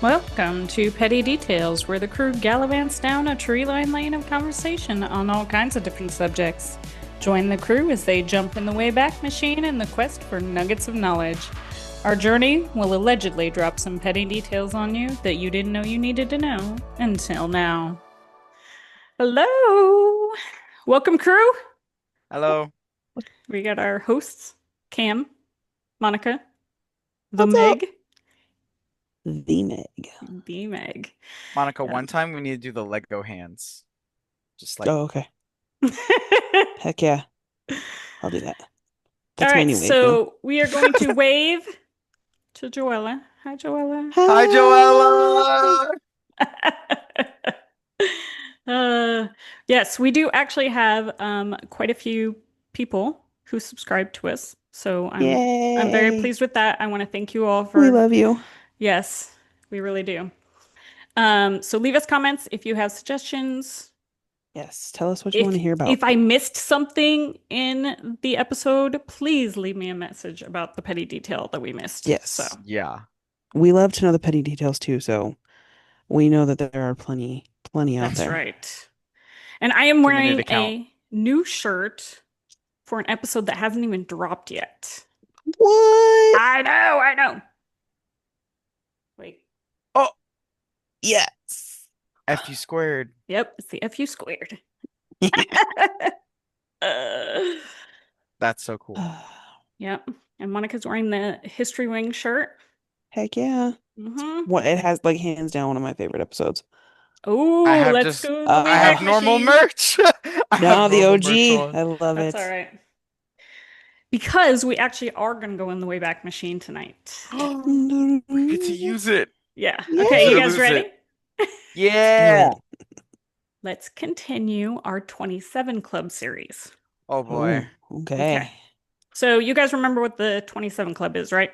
Welcome to Petty Details, where the crew gallivants down a tree-lined lane of conversation on all kinds of different subjects. Join the crew as they jump in the Wayback Machine in the quest for nuggets of knowledge. Our journey will allegedly drop some petty details on you that you didn't know you needed to know until now. Hello! Welcome, crew! Hello. We got our hosts, Cam, Monica, the What's up? Meg, The Meg. the Meg. Monica, Yeah. one time we need to do the Lego hands. Just like, Oh, okay. Heck yeah. I'll do that. All That's my right, new wave now. so we are going to wave to Joella. Hi, Joella. hi, Hi. Joella. Yes, we do actually have quite a few people who subscribe to us. So I'm very Yay. pleased with that. I want to thank you all We for love you. yes, we really do. So leave us comments if you have suggestions. Yes. Tell us what you want If to hear about. if I missed something in the episode, please leave me a message about the petty detail that we missed. So Yes. Yeah. We love to know the petty details too, so we know that there are plenty out that's there. right. And I am Too many wearing to count. a new shirt for an episode that hasn't even dropped yet. What? I know. Wait. Oh, Yes. FU squared. Yep, it's the FU squared. Uh, That's so cool. yep. And Monica's wearing the History Wing shirt. Heck yeah. Mm-hmm. What it has like hands down one of my favorite episodes. I Oh, have let's just, go to the I have Wayback Uh normal Machine. merch. I have no, the normal merch OG. on. I love That's all it. right. Because we actually are going to go in the Wayback Machine tonight. We get to use it. Yeah. Use Okay, it you Yay. or guys lose ready? it. Let's do Yeah. it. Let's continue our 27 Club series. Oh boy. Oh, Okay. okay. So you guys remember what the 27 Club is, right?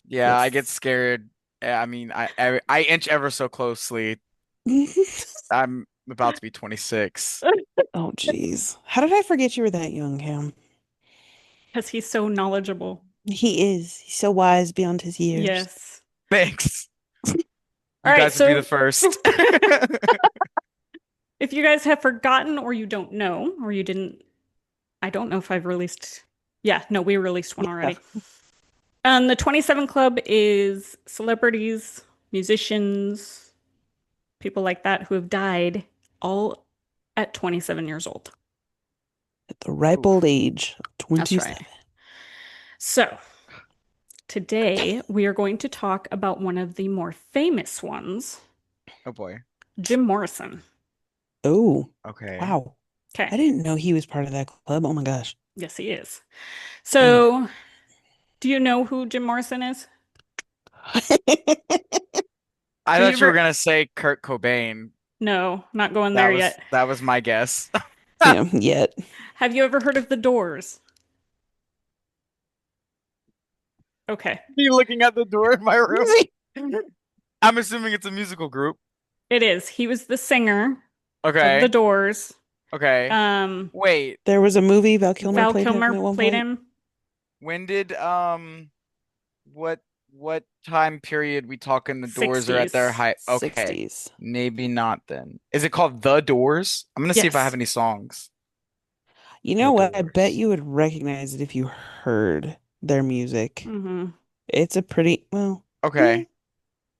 Yeah, I get Yes. scared. I mean, I inch ever so closely. I'm about to be 26. Oh, geez. How did I forget you were that young, Cam? Because he's so knowledgeable. He is. He's so wise beyond his years. Yes. Thanks. All You right, guys would be so the first. if you guys have forgotten or you don't know, or you didn't, I don't know if I've released. Yeah, no, we released one Yeah. already. The 27 Club is celebrities, musicians, people like that who have died all at 27 years old. At the ripe old Oof. age of That's right. 27. So today we are going to talk about one of the more famous ones, Oh boy. Jim Morrison. Oh, Okay. wow. Okay. I didn't know he was part of that club. Oh my gosh. Yes, he is. Mm. So, do you know who Jim Morrison is? I Have you thought you were ever? gonna say Kurt Cobain. No, not going That there was yet. that was my guess. Yeah, yet. Have you ever heard of The Doors? Okay. You looking at the door in my room? I'm assuming it's a musical group. It is. He was the singer of The Okay. Doors. Okay. Um, Wait. There was a movie, Val Kilmer Val played him Kilmer at one played point. him. When did what what time period we talking the doors are at their 60s. height? Okay. 60s. Maybe not then. Is it called The Doors? I'm gonna see if I have Yes. any songs. You The know what? I bet Doors. you would recognize it if you heard their music. Hmm. It's a pretty, well, Okay.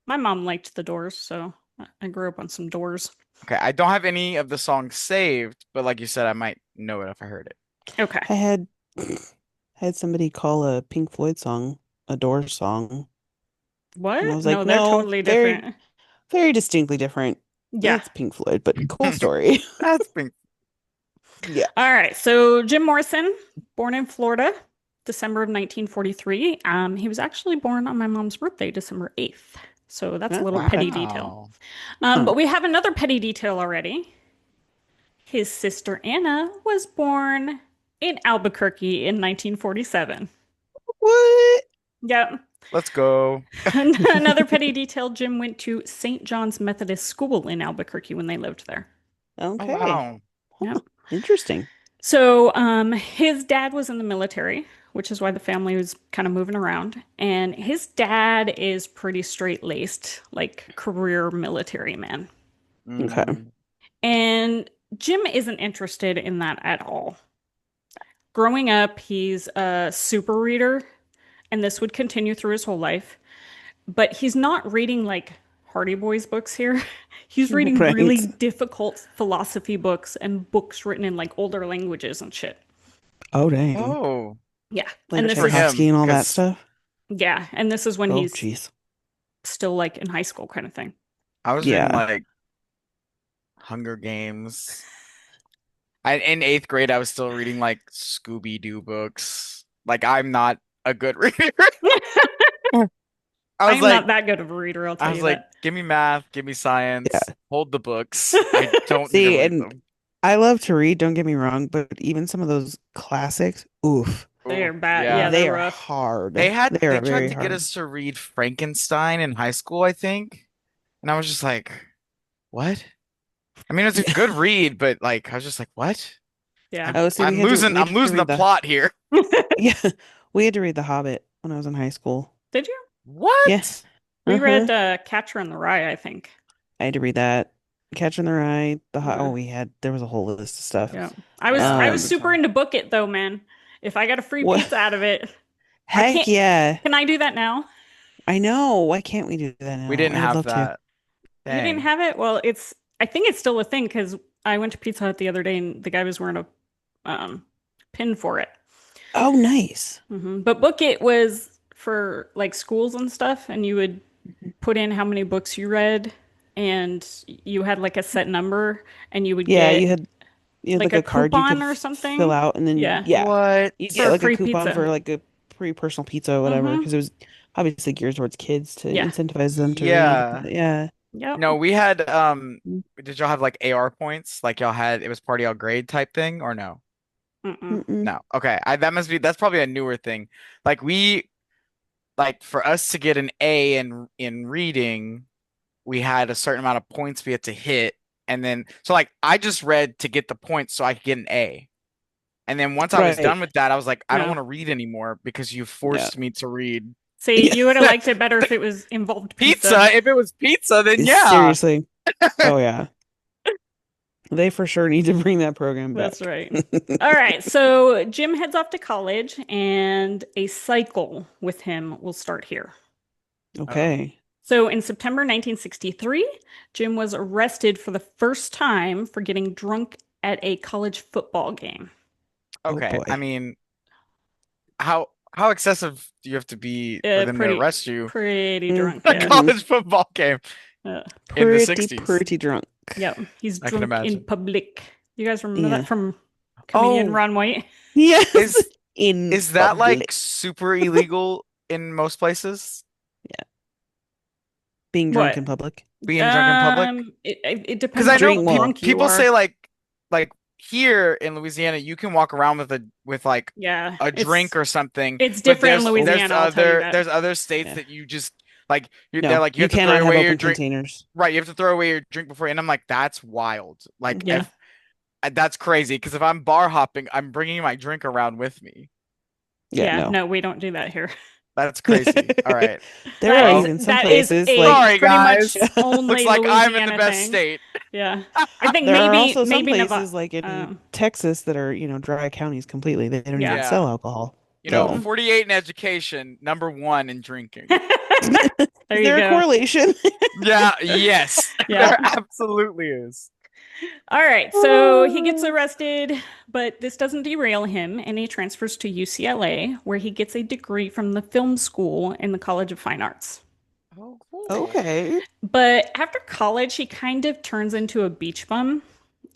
My mom liked The Doors, so I grew up on some Doors. Okay. I don't have any of the songs saved, but like you said, I might know it if I heard it. Okay. I had had somebody call a Pink Floyd song a Doors song, and I What? was No, like, they're no, totally very, different. very distinctly different. Yeah. It's Pink Floyd, but cool story. That's Pink. Yeah. All right. So Jim Morrison, born in Florida, December of 1943. He was actually born on my mom's birthday, December 8th. So that's a little petty Oh. detail. Wow. But we have another petty detail already. His sister Anna was born in Albuquerque in 1947. What? Yep. Let's go. Another petty detail, Jim went to St. John's Methodist School in Albuquerque when they lived there. Oh Okay. wow. Huh. Yep. Interesting. So, his dad was in the military, which is why the family was kind of moving around. And his dad is pretty straight-laced, like career military man. Okay. Mm. And Jim isn't interested in that at all. Growing up, he's a super reader, and this would continue through his whole life. But he's not reading like Hardy Boys books here. He's reading really Right. difficult philosophy books and books written in like older languages and shit. Oh, dang. Oh, Yeah. Like And good this for is, Tchaikovsky him. and all that Because stuff. yeah. And this is when Oh, he's jeez. still like in high school kind of thing. I was reading Yeah. like Hunger Games. In eighth grade, I was still reading like Scooby-Doo books. Like I'm not a good reader. I I was am not like, that good of a reader, I'll I tell was you like, that. give me math, give me science, Yeah. hold the books. I don't need to See, read and them. I love to read, don't get me wrong, but even some of those classics, oof, They're Oh, bad. Yeah, yeah. they're they are rough. hard. They They are tried very to get hard. us to read Frankenstein in high school, I think. And I was just like, what? I mean, it's a good Yeah. read, but like I was just like, what? Yeah. Oh, see, we I'm had to losing the read the plot here. yeah, we had to read The Hobbit when I was in high school. Did you? Yeah. What? We Uh-huh. read Catcher in the Rye, I think. I had to read that. Catcher in the Rye, Yeah. there was a whole list of stuff. Yeah. Yeah, I I was remember Um, super telling. into Book It though, man. If I got a free what? pizza out of it, I Heck can't yeah. can I do that now? I know. Why can't we do that We now? didn't I would have love to. that. You didn't Dang. have it? Well, it's I think it's still a thing because I went to Pizza Hut the other day and the guy was wearing a pin for it. Oh, nice. But Book It was for like schools and stuff, and you would put in how many books you read, and you had like a set number, and you would Yeah, get you had like like a a card you could could or fill something. out, and then Yeah, yeah, What? you for get a like a free coupon pizza. for like a free personal pizza or whatever, Mm-hmm. because it was obviously geared towards kids to Yeah. incentivize them to read. Yeah. But yeah. Yep. No, we had did y'all have like AR points? Like y'all had it was part of y'all grade type thing or no? Mm-mm. Mm-mm. No. Okay. That's probably a newer thing. Like for us to get an A in reading, we had a certain amount of points we had to hit. And then so like I just read to get the points so I could get an A. And then once I was Right. done with that, I was like, I don't No. want to read anymore because you Yeah. forced me to read. See, you would have liked it better if it was involved pizza. Pizza, if it was pizza, then yeah. Seriously. Oh yeah. They for sure need to bring that program That's back. right. All right. So Jim heads off to college, and a cycle with him will start here. Uh-oh. Okay. So in September 1963, Jim was arrested for the first time for getting drunk at a college football game. Oh Okay. I boy. mean, how excessive do you have to be for them to Pretty, arrest you pretty drunk. a Yeah. Mm-hmm. college football game Uh, in the Pretty, 60s? pretty drunk. yeah. He's I can drunk in imagine. public. You guys remember that Yeah. from comedian Oh, Ron White? Yes. is In is that public. like super illegal in most places? Yeah. Being drunk What? in public. Being drunk in public? It Because depends I on how know Drink people well. drunk you people are. say like here in Louisiana you can walk around with like Yeah, a drink or something, it's but different in Louisiana, I'll tell you that. there's other states Yeah. that you just like they're No, like you you have to throw cannot have away your open drink. containers. Right, you have to throw away your drink before, and I'm like, that's wild. Like Yeah. if that's crazy because if I'm bar hopping, I'm bringing my drink around with me. Yeah, Yeah, no. no, we don't do that here. That's crazy. All right. There are Well, even some That is places a like sorry pretty guys. much Looks only like I'm in the Louisiana best thing. state. Yeah. I think there are also some maybe Nevada. places like in Texas that are, dry counties completely. They don't even Yeah. sell Yeah. alcohol. You know, So 48 in education, #1 in drinking. There is you there a go. correlation? Yeah, yes. Yeah. There absolutely is. All right. So he gets arrested, but this doesn't derail him, and he transfers to UCLA, where he gets a degree from the film school in the College of Fine Arts. Oh, cool. Okay. But after college, he kind of turns into a beach bum.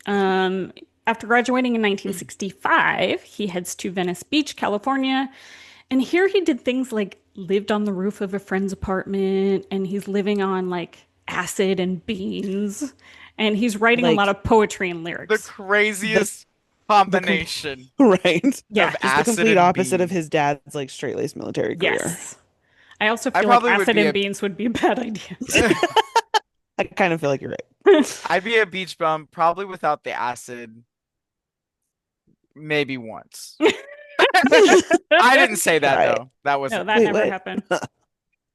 Um, After graduating in 1965, he heads to Venice Beach, California. And here he did things like lived on the roof of a friend's apartment, and he's living on like acid and beans. And he's writing a lot Like of poetry and The lyrics. the craziest the com combination right. Yeah. of Just the acid complete and opposite of beans. his dad's like straight-laced military career. Yes. I also I feel like probably would acid be and a beans would be a bad idea. I kind of feel like you're right. I'd be a beach bum, probably without the acid, maybe once. I didn't say that Right. though. That No, wasn't that me. never happened.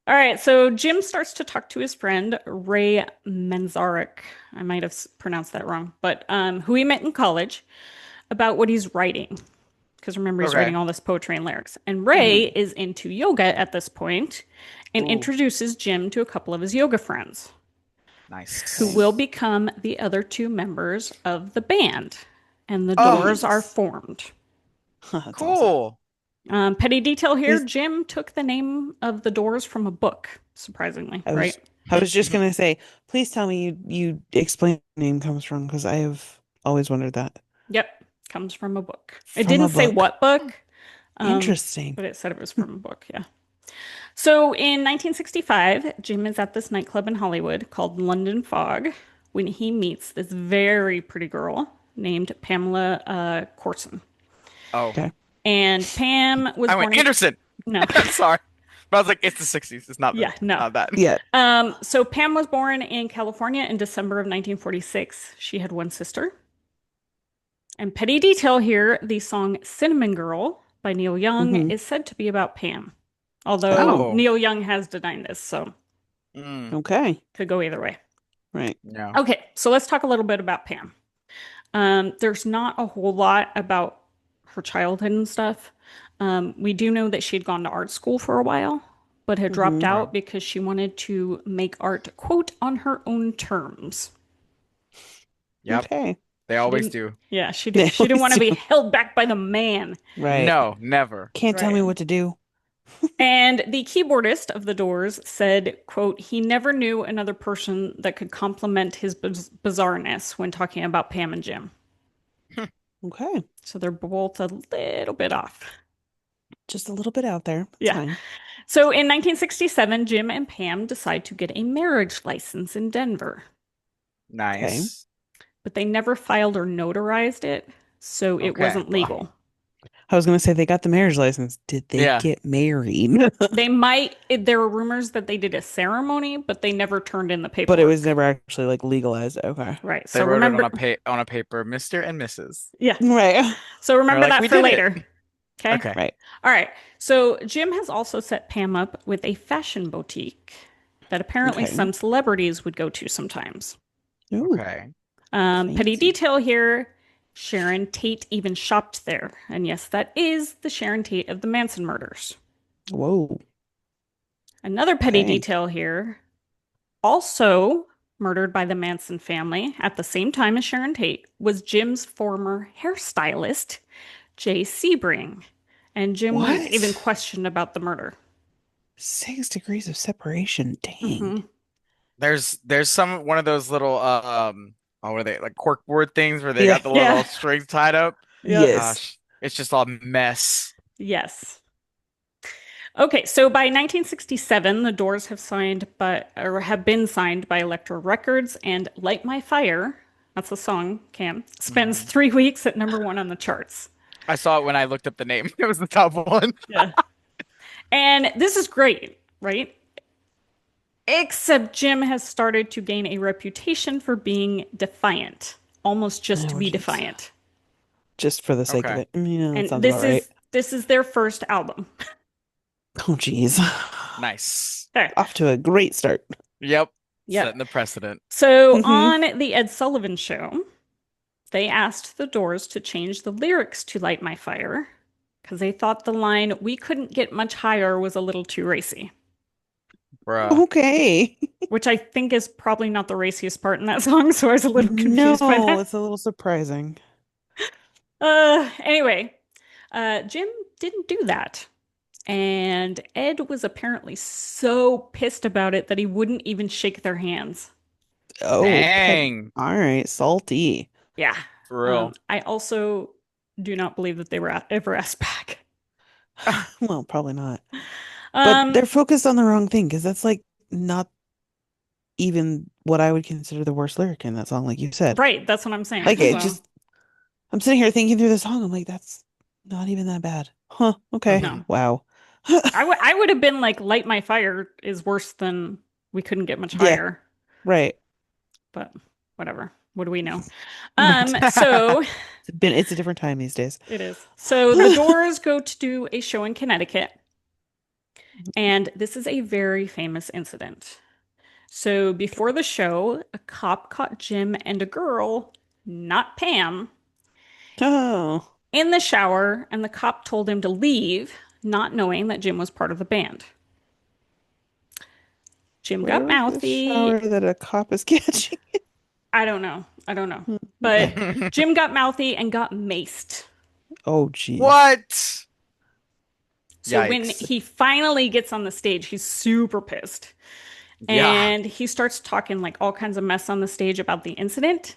All right, so Jim starts to talk to his friend Ray Manzarek. I might have pronounced that wrong, but who he met in college about what he's writing. Because remember, he's Okay. writing all this poetry and lyrics. And Ray is into yoga at this point and Ooh, introduces Jim to a couple of his yoga friends who nice. Okay. will become the other two members of the band. And the Oh, Doors are Nice. formed. That's awesome. cool. Petty detail here, Please, Jim took the name of the Doors from a book, surprisingly, I right? was I was just gonna say, please tell me you explain where the name comes from because I have always wondered that. Yep, comes from a book. It From a didn't say book. what book, Interesting. but it said it was from a book, yeah. So in 1965, Jim is at this nightclub in Hollywood called London Fog when he meets this very pretty girl named Pamela Corson. Oh, Okay. And Pam was I born went in... Anderson. No. Sorry, but I was like, it's the '60s. It's not Yeah, no. not that. Yeah. So Pam was born in California in December of 1946. She had one sister. And petty detail here, the song Cinnamon Girl by Neil Young hmm is said to be about Pam. Although Oh, Oh, Neil Young has denied this, so okay. could go either way. Right. yeah. Okay, so let's talk a little bit about Pam. There's not a whole lot about her childhood and stuff. We do know that she had gone to art school for a while, but had dropped hmm out because she wanted to make art, quote, on her own terms. Yep. Okay. They She always didn't, do. yeah, she They did. She didn't want always to be do. held back by the man. Right. No, never. Can't tell Right. me what to do. And the keyboardist of the Doors said, quote, he never knew another person that could complement his bizarreness when talking about Pam and Jim. Okay. So they're both a little bit off. Just a little bit out there. That's Yeah. fine. So in 1967, Jim and Pam decide to get a marriage license in Denver, Okay. Nice. but they never filed or notarized it, so it Okay. wasn't Well, legal. I was gonna say they got the marriage license. Did they yeah. get married? They might, there were rumors that they did a ceremony, but they never turned in the But it paperwork. was never actually like legalized. Okay. Right. They So wrote it remember, on a paper, Mr. and Mrs. yeah. Right. So remember like, that "We for did it." later. Okay. Okay. Right. All right. So Jim has also set Pam up with a fashion boutique that apparently Okay. some celebrities would go to sometimes. Ooh, Okay. Petty fancy. detail here, Sharon Tate even shopped there. And yes, that is the Sharon Tate of the Manson murders. Whoa. Another petty Okay. detail here, also murdered by the Manson family at the same time as Sharon Tate, was Jim's former hairstylist, Jay Sebring. And Jim was What? even questioned about the murder. 6 degrees of separation. Dang. Mhm. There's some one of those little what are they like corkboard things where they Yeah. got the little Yeah. strings tied up? Yep. Yes. Gosh, it's just all mess. Yes. Okay, so by 1967, the Doors have been signed by Elektra Records, and "Light My Fire," that's a song, Cam, spends Mhm. 3 weeks at #1 on the charts. I saw it when I looked up the name. It was the top one. Yeah. And this is great, right? Except Jim has started to gain a reputation for being defiant, almost just to Oh, be geez. defiant. Just for the sake of Okay. it. Yeah, that And sounds this about right. this is their first album. Oh, geez. Nice. Okay. Off to a great start. Yep. Yep. Setting the precedent. So Mhm. on the Ed Sullivan Show, they asked the Doors to change the lyrics to "Light My Fire" because they thought the line "We couldn't get much higher" was a little too racy, Bruh. Okay. which I think is probably not the raciest part in that song. So I was a little confused by No, that. it's a little surprising. Anyway, Jim didn't do that. And Ed was apparently so pissed about it that he wouldn't even shake their hands. Oh, Dang. all right. Salty. Yeah. For real. I also do not believe that they were ever asked back. Well, probably not. But they're focused on the wrong thing because that's like not even what I would consider the worst lyric in that song, like you said. Right, that's what I'm saying. Like it So, just, I'm sitting here thinking through the song. I'm like, that's not even that bad. Huh. Okay. No. Wow. I would have been like, "Light My Fire" is worse than "We couldn't get much Yeah. higher." Right. But whatever. What do we know? Right. So It's a different time these days. It is. So the Doors go to do a show in Connecticut, and this is a very famous incident. So before the show, a cop caught Jim and a girl, not Pam, Oh, in the shower, and the cop told him to leave, not knowing that Jim was part of the band. Jim got where was the shower mouthy. that a cop is catching? I don't know. I don't know. But Okay. Jim got mouthy and got maced. Oh, geez. What? So when Yikes. he finally gets on the stage, he's super pissed. Yeah. And he starts talking like all kinds of mess on the stage about the incident.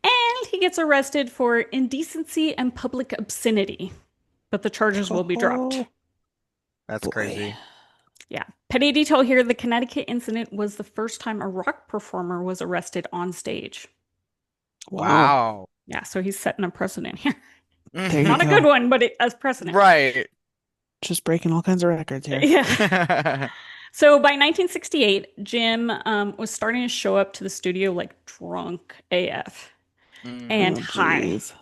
And he gets arrested for indecency and public obscenity. But the charges will be dropped. Oh, That's boy. crazy. Yeah. Petty detail here, the Connecticut incident was the first time a rock performer was arrested on stage. Wow. Yeah, so he's setting a precedent here. There you Not a go. good one, but as precedent. Right. Just breaking all kinds of records here. Yeah. So by 1968, Jim was starting to show up to the studio like drunk AF and Oh, high. geez.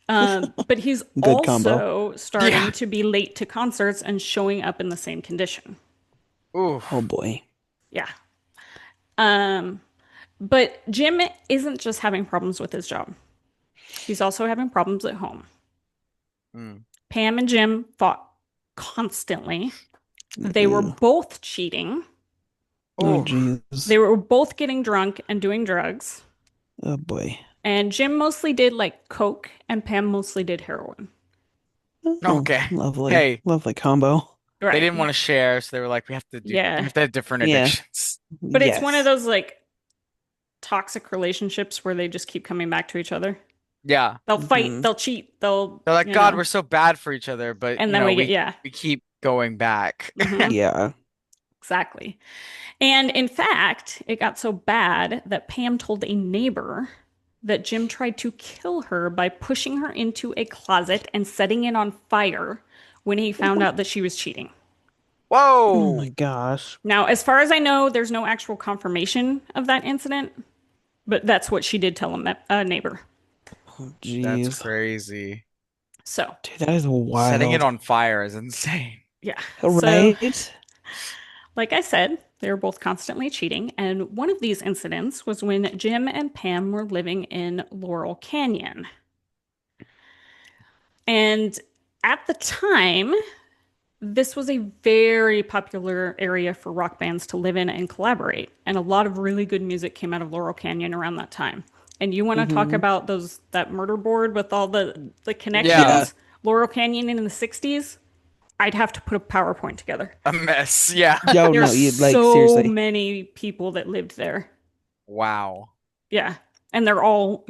But he's Good also combo. starting Yeah. to be late to concerts and showing up in the same condition. Oof. Oh, boy. Yeah. But Jim isn't just having problems with his job. He's also having problems at home. Mm. Pam and Jim fought constantly. They were Ew. both cheating. Oh, Oof. geez. They were both getting drunk and doing drugs. Oh, boy. And Jim mostly did like coke and Pam mostly did heroin. Oh, Okay. lovely. Hey. Lovely combo. Right. They didn't want to share, so they were like, we have to have different Yeah. addictions. But it's one of Yes. those like toxic relationships where they just keep coming back to each other. Yeah. They'll fight, Mhm. they'll cheat, they'll They're like, you God, know. we're so bad for each other, but And you then know, we get yeah, we keep going back. Mhm. Yeah. Exactly. And in fact, it got so bad that Pam told a neighbor that Jim tried to kill her by pushing her into a closet and setting it on fire when he found out that she was cheating. Oh, Whoa. my gosh. Now, as far as I know, there's no actual confirmation of that incident, but that's what she did tell a neighbor. Oh, That's geez. crazy. So, Dude, that is wild. Setting it on fire is insane. yeah. Right? So, like I said, they were both constantly cheating, and one of these incidents was when Jim and Pam were living in Laurel Canyon. And at the time, this was a very popular area for rock bands to live in and collaborate. And a lot of really good music came out of Laurel Canyon around that time. And you want to talk Mhm. about that murder board with all the connections? Yeah. Laurel Canyon in the 60s? I'd have to put a PowerPoint together. A mess. Yeah. Yo, no, There's you like so seriously. many people that lived there. Wow. Yeah. And they're all,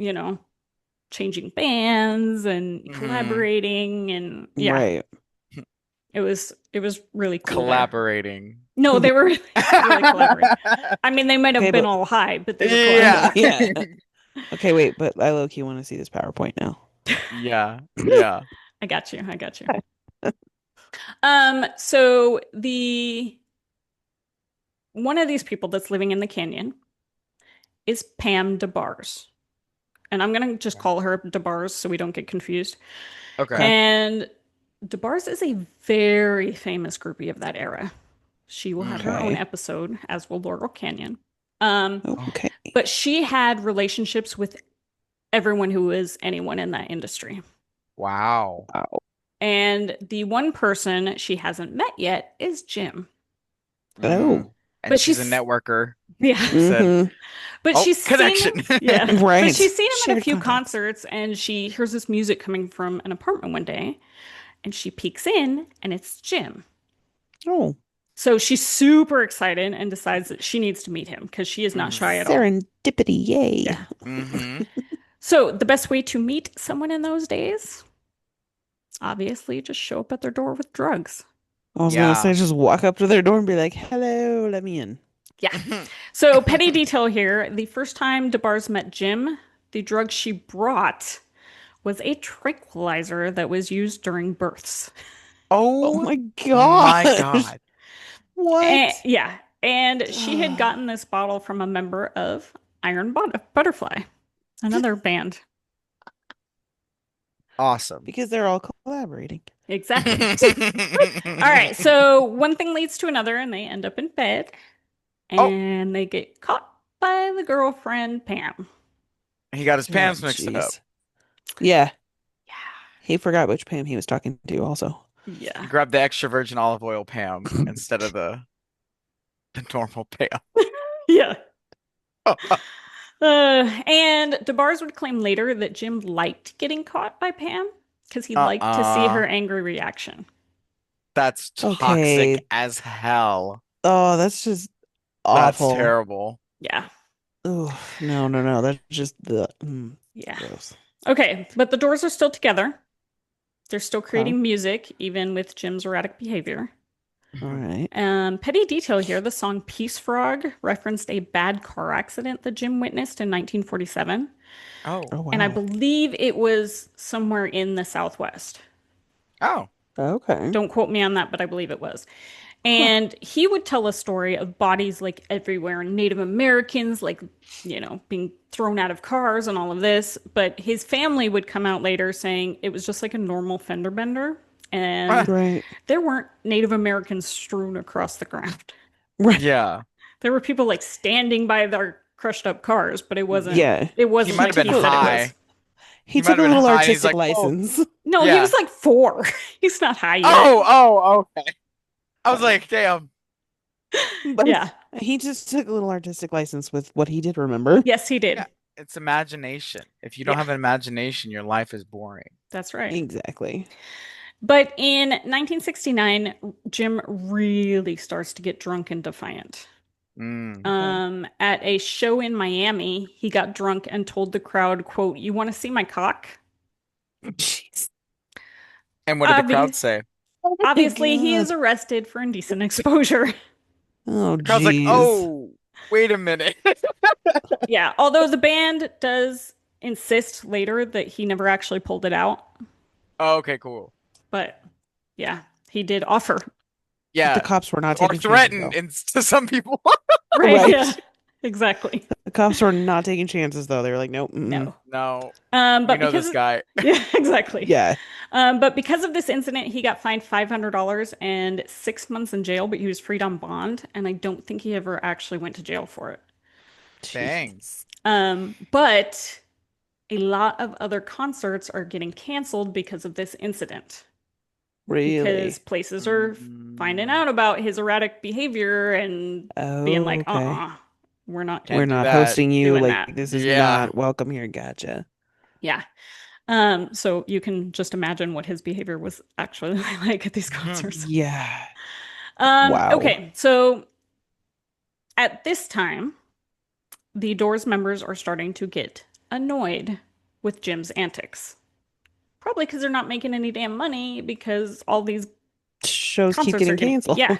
changing bands and Mhm. collaborating and yeah. Right. It was really cool there. Collaborating. No, they were really collaborating. I mean, they might have Okay, been but- all high, but they were Yeah. collaborating. Yeah. Okay, wait, but I low-key want to see this PowerPoint now. Yeah. Yeah. I got you. So one of these people that's living in the canyon is Pam DeBars. And I'm gonna just call her DeBars so we don't get confused. Okay. And DeBars is a very famous groupie of that era. She will have her Okay. own episode, as will Laurel Canyon. Okay. But she had relationships with everyone who was anyone in that industry. Wow. Wow. And the one person she hasn't met yet is Jim. Oh. Mhm. And But she's a she's- networker. Yeah. Said, Mhm. But oh, she's connection. seen him, yeah. Right. But she's seen him at a Shared few contacts. concerts and she hears this music coming from an apartment one day and she peeks in and it's Jim. Oh. So she's super excited and decides that she needs to meet him because she is not shy at all. Serendipity, yay. Yeah. hmm So the best way to meet someone in those days, obviously, just show up at their door with drugs. I was Yeah. gonna say just walk up to their door and be like, hello, let me in. Yeah. So petty detail here. The first time DeBars met Jim, the drug she brought was a tranquilizer that was used during births. Oh Oh my my god. God. What? Yeah. And she had gotten this bottle from a member of Butterfly, another band. Awesome. Because they're all collaborating. Exactly. All right, so one thing leads to another, and they end up in bed, Oh, and they get caught by the girlfriend, Pam. he got his Oh, pants mixed up. jeez. Yeah, Yeah. he forgot which Pam he was talking to also. Yeah. He grabbed the extra virgin olive oil Pam instead of the normal Pam. Yeah. And DeBars would claim later that Jim liked getting caught by Pam because he liked to see her angry reaction. That's toxic Okay. as hell. Oh, that's just That's awful. terrible. Yeah. Oh, no. That's just Yeah. gross. Okay, but the Doors are still together. They're still Okay. creating music, even with Jim's erratic behavior. All right. Petty detail here, the song Peace Frog referenced a bad car accident that Jim witnessed in 1947. Oh. Oh, And I wow. believe it was somewhere in the Southwest. Oh. Okay. Don't quote me on that, but I believe it was. Huh. And he would tell a story of bodies like everywhere, Native Americans, like, being thrown out of cars and all of this. But his family would come out later saying it was just like a normal fender bender. And Right. there weren't Native Americans strewn across the ground. Right. Yeah. There were people like standing by their crushed up cars, but it wasn't Yeah. it wasn't He might like have been he said it high. was. He might took a have been little high. He's artistic like, "Oh." license. No, he Yeah. was like 4. He's not high yet. Oh, okay. I was like, damn. But Yeah. he just took a little artistic license with what he did remember. Yes, he did. Yeah. It's imagination. If you don't Yeah. have an imagination, your life is boring. That's right. Exactly. But in 1969, Jim really starts to get drunk and defiant. At a show in Miami, he got drunk and told the crowd, quote, "You want to see my cock?" Jeez. And what did the Obvi- crowd say? Oh my Obviously, he God. is arrested for indecent exposure. Oh, The crowd's like, jeez. oh, wait a minute. Yeah, although the band does insist later that he never actually pulled it out. Oh, okay, cool. But yeah, he did offer. Yeah. The cops were not Or taking threatened chances, to some people. Right? Right. Yeah, exactly. The cops were not taking chances, though. They were like, nope. No. No. But We know because this guy. yeah, exactly. Yeah. But because of this incident, he got fined $500 and 6 months in jail, but he was freed on bond, and I don't think he ever actually went to jail for it. Dang. But a lot of other concerts are getting canceled because of this incident. Really? Because places are finding out about his erratic behavior and being like, okay. we're not We're do not that. hosting you. doing Like, that. this is Yeah. not welcome here. Gotcha. Yeah. So you can just imagine what his behavior was actually like at these concerts. Yeah. Wow. Okay, so at this time, the Doors members are starting to get annoyed with Jim's antics. Probably because they're not making any damn money because all these Shows keep concerts getting are getting canceled. yeah.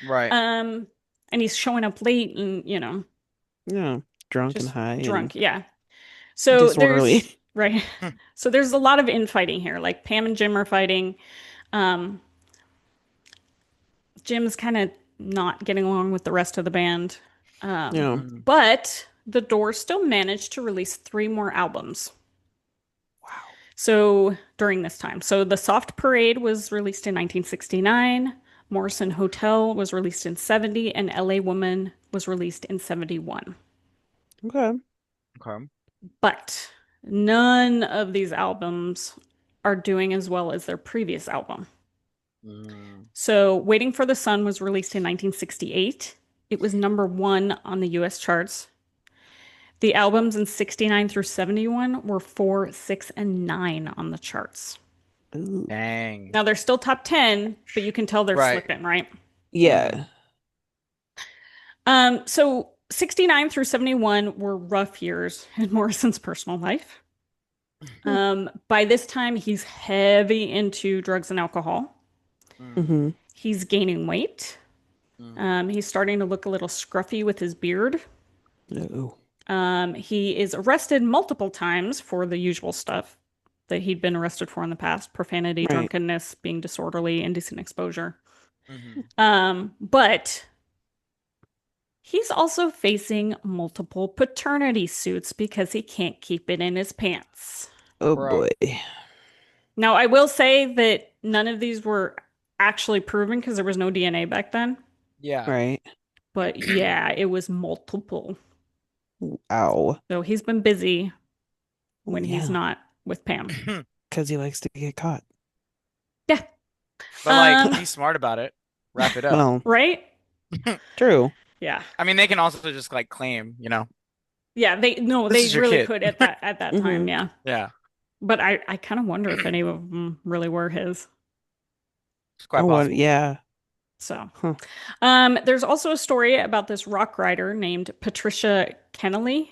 Right. And he's showing up late and Yeah. Drunk and just high. drunk. And Yeah. So disorderly. there's right. So there's a lot of infighting here. Like Pam and Jim are fighting. Jim's kind of not getting along with the rest of the band. Yeah. But the Doors still managed to release 3 more albums. Wow. So during this time. So The Soft Parade was released in 1969. Morrison Hotel was released in 70. And LA Woman was released in 71. Okay. Okay. But none of these albums are doing as well as their previous album. So Waiting for the Sun was released in 1968. It was #1 on the US charts. The albums in 69 through 71 were 4, 6, and 9 on the charts. Ooh. Dang. Now they're still top 10, but you can tell they're Right. slipping, right? Yeah. So 69 through 71 were rough years in Morrison's personal life. By this time, he's heavy into drugs and alcohol. Mm-hmm. He's gaining weight. He's starting to look a little scruffy with his beard. Oh. He is arrested multiple times for the usual stuff that he'd been arrested for in the past: profanity, Right. drunkenness, being disorderly, indecent exposure. But he's also facing multiple paternity suits because he can't keep it in his pants. Oh Bro. boy. Now, I will say that none of these were actually proven because there was no DNA back then. Yeah. Right. But yeah, it was multiple. Ow. So he's been busy Oh, when he's yeah. not with Pam. Because he likes to get caught. Yeah. But like, Um, be smart about it. Wrap it up. Well, right? true. Yeah. I mean, they can also just like claim, Yeah, they no, this they is your really kid. could at that time, Hmm. yeah. Yeah, But I kind of wonder if any of them really were his. it's quite Oh, what? possible. Yeah. So, Huh. there's also a story about this rock rider named Patricia Kennelly,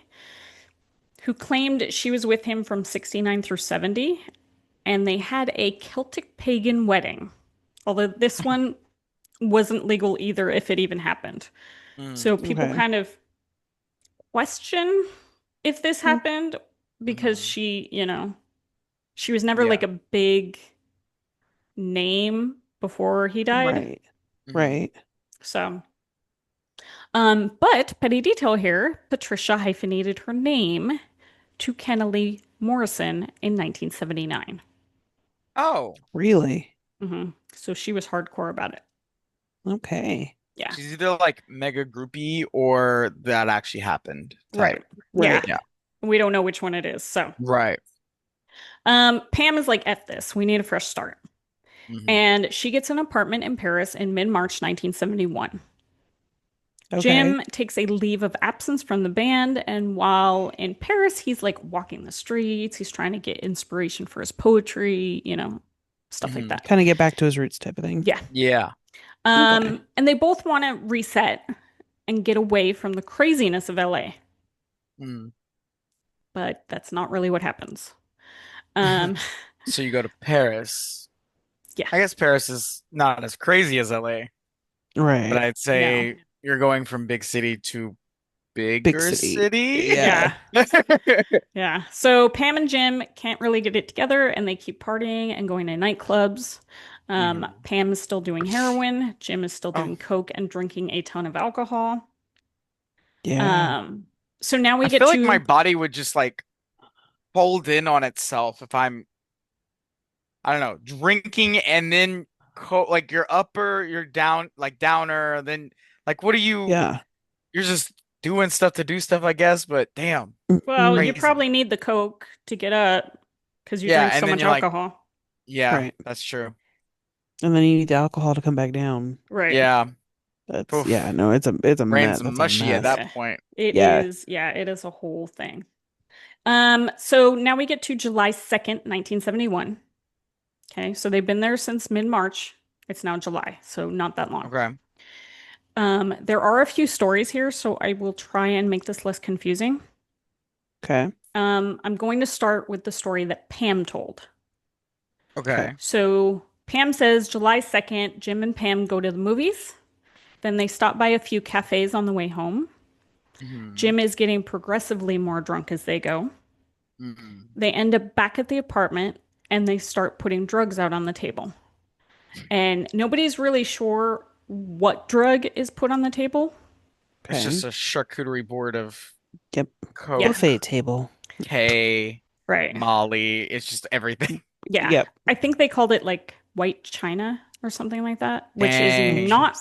who claimed she was with him from 69 through 70, and they had a Celtic pagan wedding. Although this one wasn't legal either, if it even happened. Mm, So people Okay. kind of question if this Mm. happened because mhm. she was never like Yeah. a big name before he died. Right. Mhm. Right. So, but petty detail here, Patricia hyphenated her name to Kennelly Morrison in 1979. Oh, Really? So she was hardcore about it. Okay. Yeah. she's either like mega groupie or that actually happened type. Right. Yeah. Right. Yeah. We don't know which one it is. So, Right. Pam is like, F this. We need a fresh start. Hmm. And she gets an apartment in Paris in mid-March 1971. Okay. Jim takes a leave of absence from the band, and while in Paris, he's like walking the streets. He's trying to get inspiration for his poetry, stuff like Hmm. that. Kind of get back to his roots type of thing. Yeah. Yeah. Okay. And they both want to reset and get away from the craziness of LA, Mm. but that's not really what happens. Um, So you go to Paris. yeah. I guess Paris is not as crazy as LA, but Right. I'd No. say you're going from big city to Big bigger city. city. Yeah. Yeah. Yeah. So Pam and Jim can't really get it together and they keep partying and going to nightclubs. Mhm. Pam is still doing heroin. Jim is still Oh, doing coke and drinking a ton of alcohol. Yeah. Um, so now we I get feel like my to, body would just like hold in on itself if I don't know, drinking and then like your upper, your down, like downer, then like what are you? Yeah. You're just doing stuff to do stuff, I guess. But damn, well, Mm-mm. you crazy. probably need the coke to get up because you Yeah, drink and so then much you're like, alcohol. yeah, Right. that's true. And then you need the alcohol to come back down. Right. Yeah, That's yeah, oof, no, it's a brain's mess. That's a mushy at mess. that Yeah. point. It Yeah. is. Yeah, it is a whole thing. So now we get to July 2nd, 1971. Okay, so they've been there since mid-March. It's now July, so not that long. Okay, There are a few stories here, so I will try and make this less confusing. Okay. I'm going to start with the story that Pam told. Okay. okay. So Pam says July 2nd, Jim and Pam go to the movies. Then they stop by a few cafes on the way home. Hmm. Jim is getting progressively more drunk as they go. Hmm. They end up back at the apartment and they start putting drugs out on the table. And nobody's really sure what drug is put on the table. It's Okay. just a charcuterie board of Yep. Yeah, Buffet Coke, table. K, right. Molly. It's just everything. Yeah. Yep. I think they called it like white china or something like that, which is Dang. not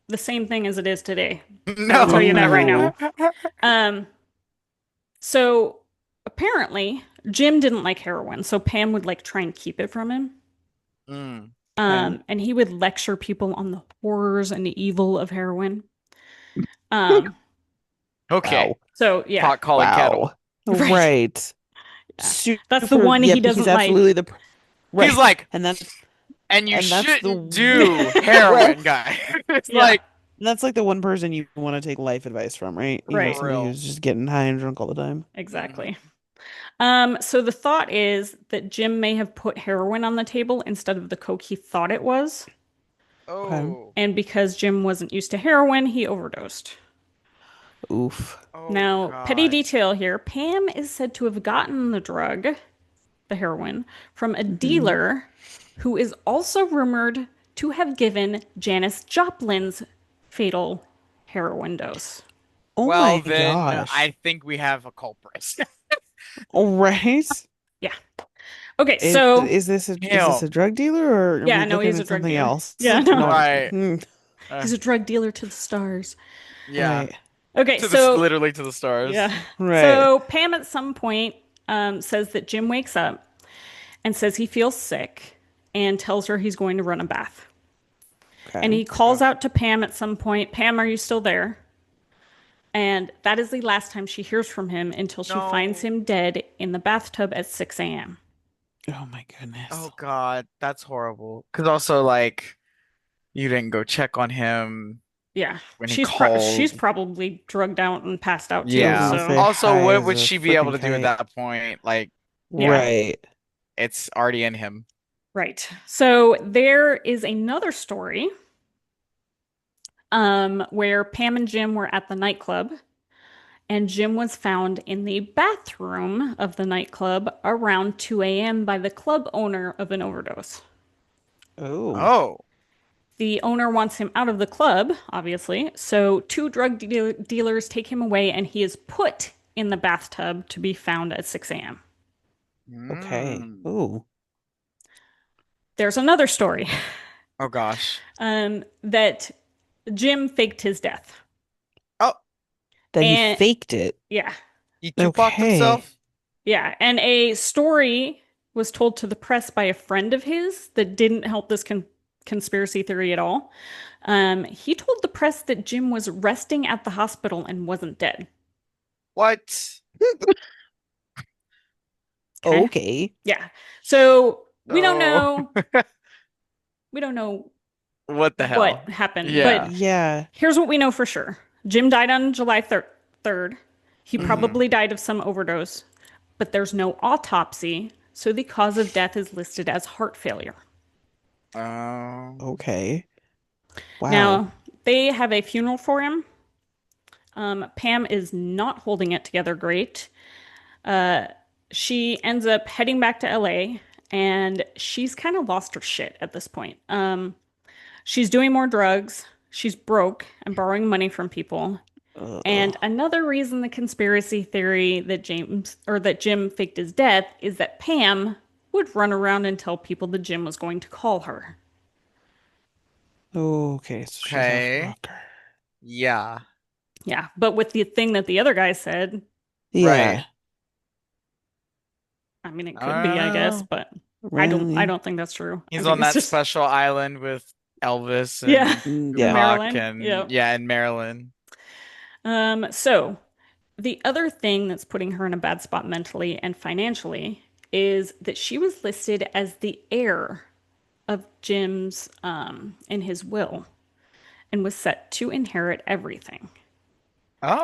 the same thing as it is today. I will tell No. you that right now. Ooh. Um, so apparently Jim didn't like heroin, so Pam would like try and keep it from him. Mm. Okay. And he would lecture people on the horrors and the evil of heroin. Um, Okay. Wow. so yeah, Pot calling kettle. Wow. right. Right. Yeah. That's the Super. one he Yep. He's doesn't like. absolutely the He's right. like, And that's and you that's the shouldn't do right. heroin, guy. It's Yeah, like, And that's like the one person you want to take life advice from, right? right. for Somebody real. who's just getting high and drunk all the time. Exactly. So the thought is that Jim may have put heroin on the table instead of the coke he thought it was. Okay. Oh, And because Jim wasn't used to heroin, he overdosed. Oof. oh Now, petty God. detail here, Pam is said to have gotten the drug, the heroin, from a Hmm. dealer who is also rumored to have given Janis Joplin's fatal heroin dose. Oh Well, my then gosh. I think we have a culprit. All right. Yeah. Okay, so Is this a Him. drug dealer, or are yeah, we no, looking he's a at drug something dealer. else? Yeah, No, no, I'm just Right. kidding. Uh, he's a drug dealer to the stars. yeah. Right. Okay, To the so literally to the stars. yeah, Right. so Pam at some point says that Jim wakes up and says he feels sick and tells her he's going to run a bath. And Okay. he calls out to Pam at some point, Pam, are you still there? And that is the last time she hears from him until she finds No. him dead in the bathtub at 6 a.m. Oh my goodness. Oh God, that's horrible. Because also, like, you didn't go check on him Yeah, when he she's called. probably drugged out and passed out I was too. Yeah. gonna So say Also, high what as would a she be able freaking to do at kite. that point? Like, yeah, Right. it's already in him. right. So there is another story where Pam and Jim were at the nightclub, and Jim was found in the bathroom of the nightclub around 2 a.m. by the club owner of an overdose. Oh. Oh. The owner wants him out of the club, obviously. So two dealers take him away, and he is put in the bathtub to be found at 6 a.m. Okay. Mm. Oh. There's another story Oh gosh. that Jim faked his death. Oh, That he And faked it. yeah, he Tupac'd Okay. himself? yeah. And a story was told to the press by a friend of his that didn't help this conspiracy theory at all. He told the press that Jim was resting at the hospital and wasn't dead. What? Okay. Okay. Yeah. So Oh, we don't know what the what hell? happened, but Yeah. Yeah. here's what we know for sure. Jim died on July 3rd. He hmm probably died of some overdose, but there's no autopsy, so the cause of death is listed as heart failure. Um, Okay. Wow. Now, they have a funeral for him. Pam is not holding it together great. She ends up heading back to LA, and she's kind of lost her shit at this point. She's doing more drugs. She's broke and borrowing money from people. And Ugh. another reason the conspiracy theory that Jim faked his death is that Pam would run around and tell people that Jim was going to call her. Okay, so she's off her okay. rocker. Yeah. Yeah, but with the thing that the other guy said, Right. Yeah. I mean, it could be, I guess, Uh, but I Really? don't think that's true. I he's think on it's that just special island with Elvis yeah, and in Yeah. Tupac Maryland. and Yep. yeah, in Maryland. So the other thing that's putting her in a bad spot mentally and financially is that she was listed as the heir of Jim's in his will and was set to inherit everything.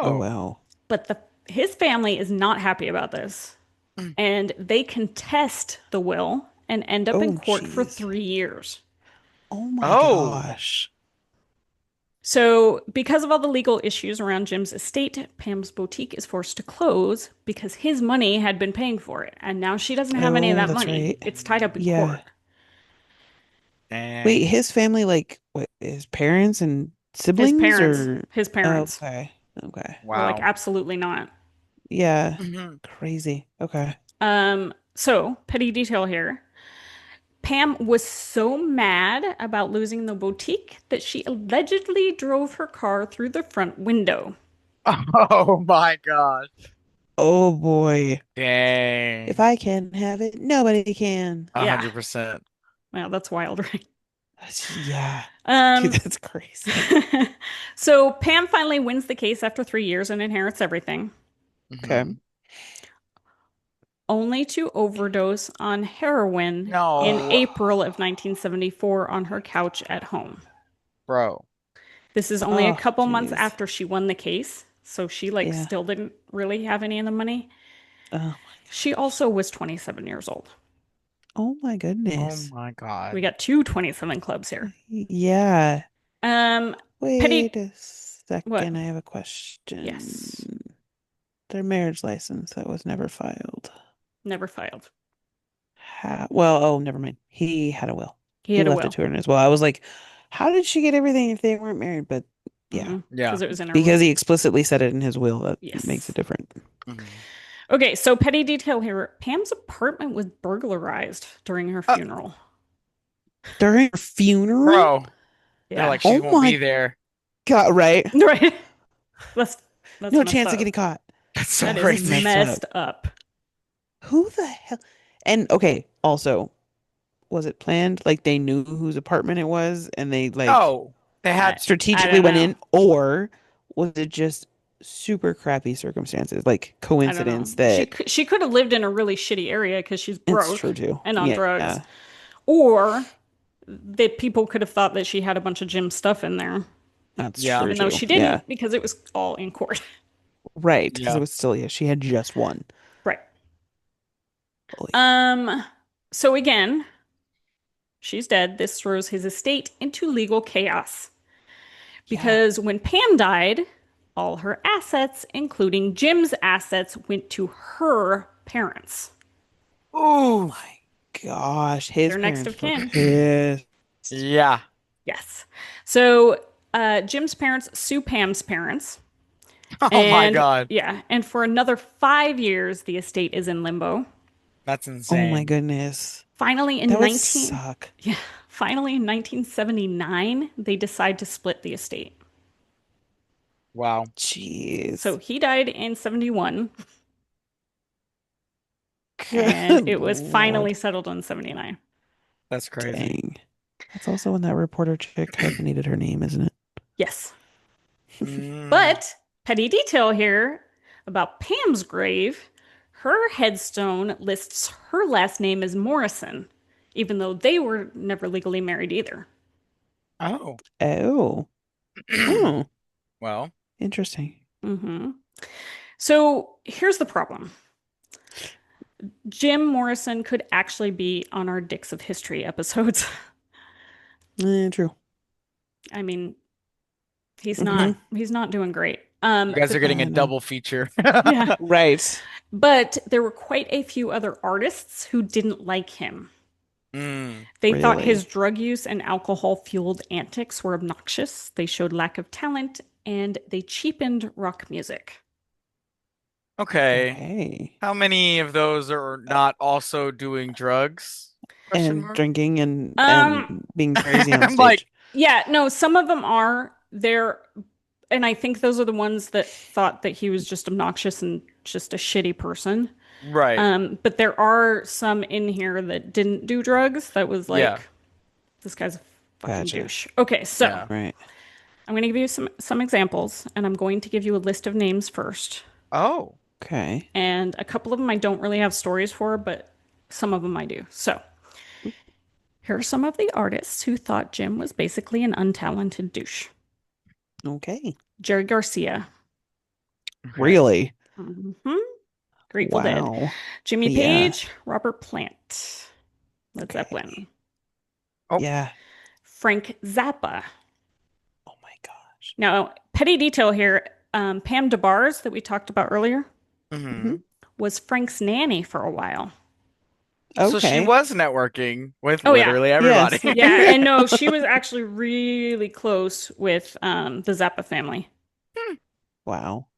Oh, Oh. wow. But his family is not happy about this, and they contest the will and end up in Oh, court for jeez. 3 years. Oh my Oh. gosh. So, because of all the legal issues around Jim's estate, Pam's boutique is forced to close because his money had been paying for it, and now she doesn't have any of Oh, that that's money. right. It's tied up in Yeah. court. Wait, Dang. his family, like, what, his parents and His siblings, parents, or? his parents Okay. Okay. were like, Wow. absolutely not. Yeah. Mhm. Crazy. Okay. So, petty detail here. Pam was so mad about losing the boutique that she allegedly drove her car through the front window. Oh my gosh. Oh boy. If Dang. I can have it, nobody can. A Yeah, 100%. well, that's wild, right? Yeah. Dude, Um, that's crazy. so Pam finally wins the case after 3 years and inherits everything, Okay. hmm only to overdose on heroin in No, April of 1974 on her couch at home. bro. This is only a Oh, couple months jeez. after she won the case, so she like Yeah. still didn't really have any of the money. Oh, She also was 27 years old. oh my Oh goodness. my We God. got two 27 clubs here. Yeah. Um, Wait Petty, a what? second. I have a question. Yes, Their marriage license that was never filed. never filed. Well, oh, never mind. He had a will. He He had a left it will. to her as well. I was like, how did she get everything if they weren't married? But yeah, Because Yeah. it was in her because will. he explicitly said it in his will. That makes Yes. it different. Mhm. Okay, so petty detail here. Pam's apartment was burglarized during her Uh, funeral. During her funeral? bro, they're Yeah. like, she Oh won't be my there. God, right? Right. That's No messed chance of up. getting caught. That's so That is That's crazy. messed up. messed up. Who the hell? And okay, also, was it planned? Like they knew whose apartment it was and they like Oh, they I had to. I strategically don't went know. in, or was it just super crappy circumstances, like I don't know. coincidence that She could have lived in a really shitty area because she's it's broke true too? and on drugs, Yeah, or that people could have thought that she had a bunch of Jim stuff in there, that's Yeah, true even though too. she Yeah, didn't because it was all in court. right. Because it yeah. was still, yeah, she had just one. Right. Holy, Um. So again, she's dead. This throws his estate into legal chaos yeah. because when Pam died, all her assets, including Jim's assets, went to her parents. Ooh, My gosh, his They're next parents of were kin. pissed. yeah. Yes. So Jim's parents sue Pam's parents. Oh my And God, yeah, and for another 5 years, the estate is in limbo. that's Oh my insane. goodness, Finally, that in would 19 suck. yeah, finally in 1979, they decide to split the estate. Wow, So Jeez, he died in 71, and good it was finally Lord, settled in 79. that's crazy. dang. That's also when that reporter chick hyphenated her name, isn't it? Yes. Mm. But petty detail here about Pam's grave, her headstone lists her last name as Morrison, even though they were never legally married either. Oh. Oh, oh, Well, interesting. Hmm. So here's the problem. Jim Morrison could actually be on our Dicks of History episodes. True. I mean, Hmm. he's not doing great. you guys are But getting a I know. double feature. yeah, Right. but there were quite a few other artists who didn't like him. Mm. They thought his Really. drug use and alcohol fueled antics were obnoxious. They showed lack of talent and they cheapened rock music. Okay. Okay. How many of those are not also doing drugs? Question And mark. drinking and Um, being crazy on I'm like, stage. yeah, no, some of them are there, and I think those are the ones that thought that he was just obnoxious and just a shitty person. right. But there are some in here that didn't do drugs that was Yeah. like, this guy's a fucking Gotcha. douche. Okay, so Yeah. Right. I'm going to give you some examples, and I'm going to give you a list of names first. Oh. Okay. And a couple of them I don't really have stories for, but some of them I do. So here are some of the artists who thought Jim was basically an untalented douche. Okay. Jerry Garcia, Okay. Really? hmm Grateful Dead, Wow. Jimmy Yeah. Page, Robert Plant, Led Zeppelin, Okay. Oh. Yeah. Frank Zappa. Oh my gosh. Now, petty detail here, Pam DeBars that we talked about earlier Hmm. Hmm. was Frank's nanny for a while. So she Okay. was networking with Oh yeah, literally everybody. Yes. yeah, and no, she was actually really close with the Zappa family. Wow.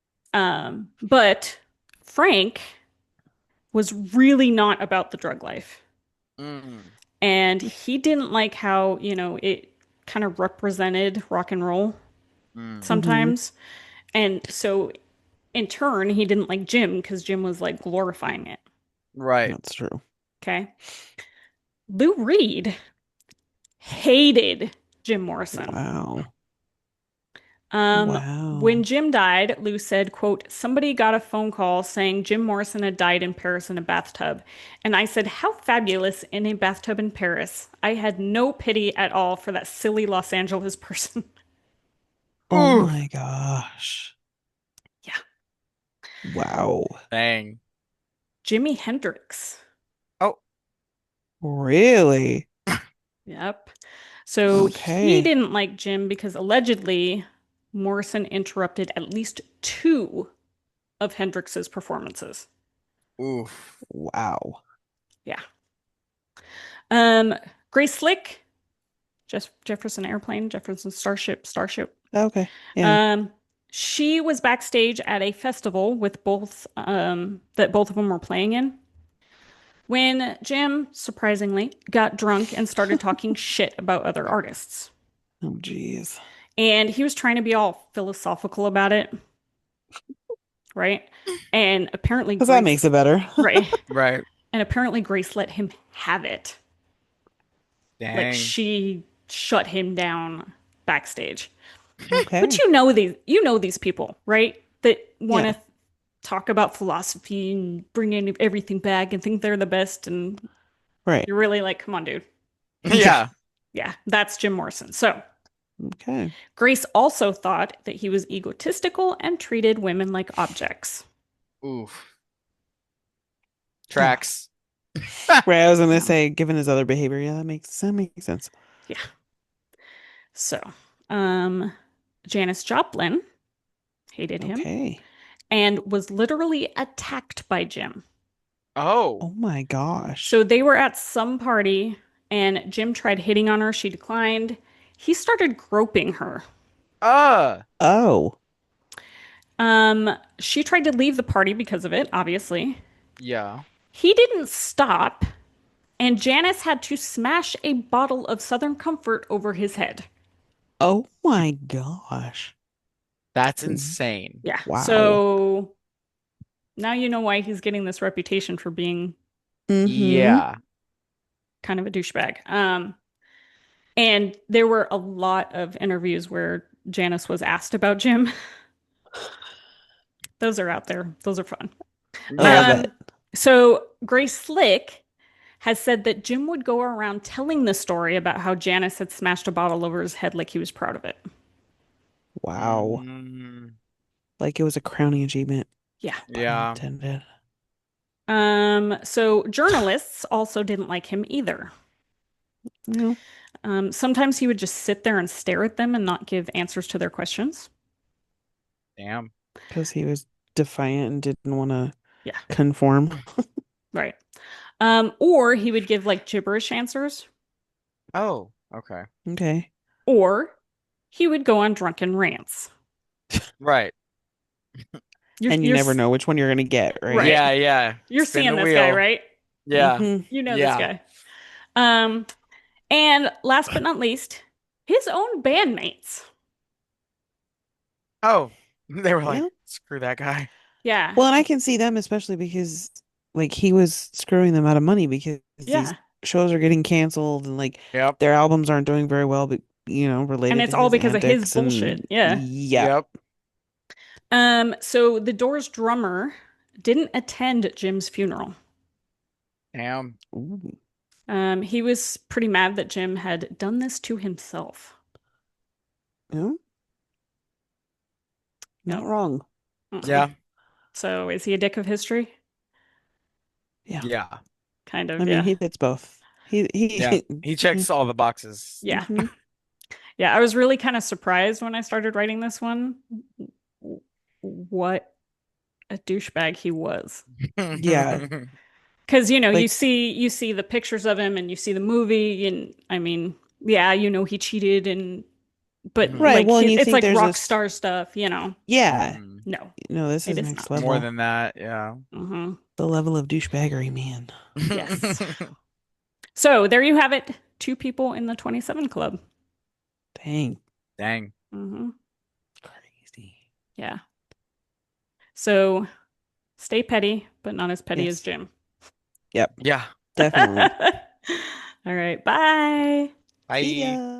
But Frank was really not about the drug life. Mm. And he didn't like how, it kind of represented rock and roll Mm. Hmm. sometimes. And so in turn, he didn't like Jim because Jim was like glorifying it. Right. That's true. Okay. Lou Reed hated Jim Morrison. Wow. Um, when Wow. Jim died, Lou said, quote, somebody got a phone call saying Jim Morrison had died in Paris in a bathtub. And I said, how fabulous in a bathtub in Paris. I had no pity at all for that silly Los Angeles person. Oh Ooh. my gosh. Yeah. Wow. Dang. Jimi Hendrix. Oh. Really? Yep. So he Okay. didn't like Jim because allegedly Morrison interrupted at least two of Hendrix's performances. Oof. Wow. Yeah. Um, Grace Slick, Jefferson Airplane, Jefferson Starship. Okay. Yeah. Um, She was backstage at a festival with that both of them were playing in when Jim, surprisingly, got drunk and started talking shit about other artists. Oh, jeez. And he was trying to be all philosophical about it, right? And apparently Because that makes Grace, it better. right? Right. And apparently Grace let him have it. Like Dang. she shut him down backstage. But Okay. you know these people, right? That want Yeah. to talk about philosophy and bring in everything back and think they're the best. And Right. you're really like, come on, dude. Yeah. Yeah. Yeah, that's Jim Morrison. So Okay. Grace also thought that he was egotistical and treated women like objects. Oof. Yeah. Tracks. Right. I was gonna Yeah. say, given his other behavior, yeah, that makes sense. Yeah. So, um, Janis Joplin hated him Okay. and was literally attacked by Jim. Oh. Oh my gosh. So they were at some party and Jim tried hitting on her. She declined. He started groping her. Uh. Oh. She tried to leave the party because of it, obviously. Yeah. He didn't stop, and Janice had to smash a bottle of Southern Comfort over his head. Oh my gosh. That's insane. Yeah. Wow. So now you know why he's getting this reputation for being Mm-hmm. Yeah. kind of a douchebag. And there were a lot of interviews where Janice was asked about Jim. Those are out there. Those are fun. Oh, I Yeah. Um, bet. so Grace Slick has said that Jim would go around telling the story about how Janice had smashed a bottle over his head like he was proud of it. Wow. Mm, Like it was a crowning achievement. Yeah. Pun yeah. intended. So journalists also didn't like him either. No, Sometimes he would just sit there and stare at them and not give answers to their questions. Damn. because he was defiant and didn't want to Yeah, conform. right. Or he would give like gibberish answers, Oh. Okay. Okay. or he would go on drunken rants. Right. And you You're never know which one you're gonna get, right? right. Yeah. Yeah. You're Spin seeing the this guy, wheel. right? Yeah. Mm-hmm. You know this Yeah. guy. Um, and last but not least, his own bandmates. Oh. They were like, Yeah. screw that guy. Yeah. Well, and I can see them especially because like he was screwing them out of money because these Yeah. shows are getting canceled and like Yep. their albums aren't doing very well, but And related it's to all his because of his antics bullshit. and Yeah. yeah. Yep. So the Doors drummer didn't attend Jim's funeral. Damn. Ooh. He was pretty mad that Jim had done this to himself. Yeah. Not Yep. wrong. Yeah. So is he a dick of history? Yeah. Yeah. Kind of, I mean, yeah. he fits both. Yeah. He checks all the boxes. Yeah. Mhm. Yeah, I was really kind of surprised when I started writing this one what a douchebag he was. Yeah. Because Like, you see the pictures of him and you see the movie and I mean, yeah, he cheated and but Mhm. right. like Well, and you it's think like there's rock this, star stuff. yeah. Mhm. No, No, this it is is next not. More level. than that. Yeah. Hmm. The level of douchebaggery, man. Yes. So there you have it. Two people in the 27 Club. Dang. Dang. Hmm. Crazy. Yeah. So stay petty, but not as petty as Yes. Jim. Yep. Yeah. Definitely. All right. Bye. See Bye. ya.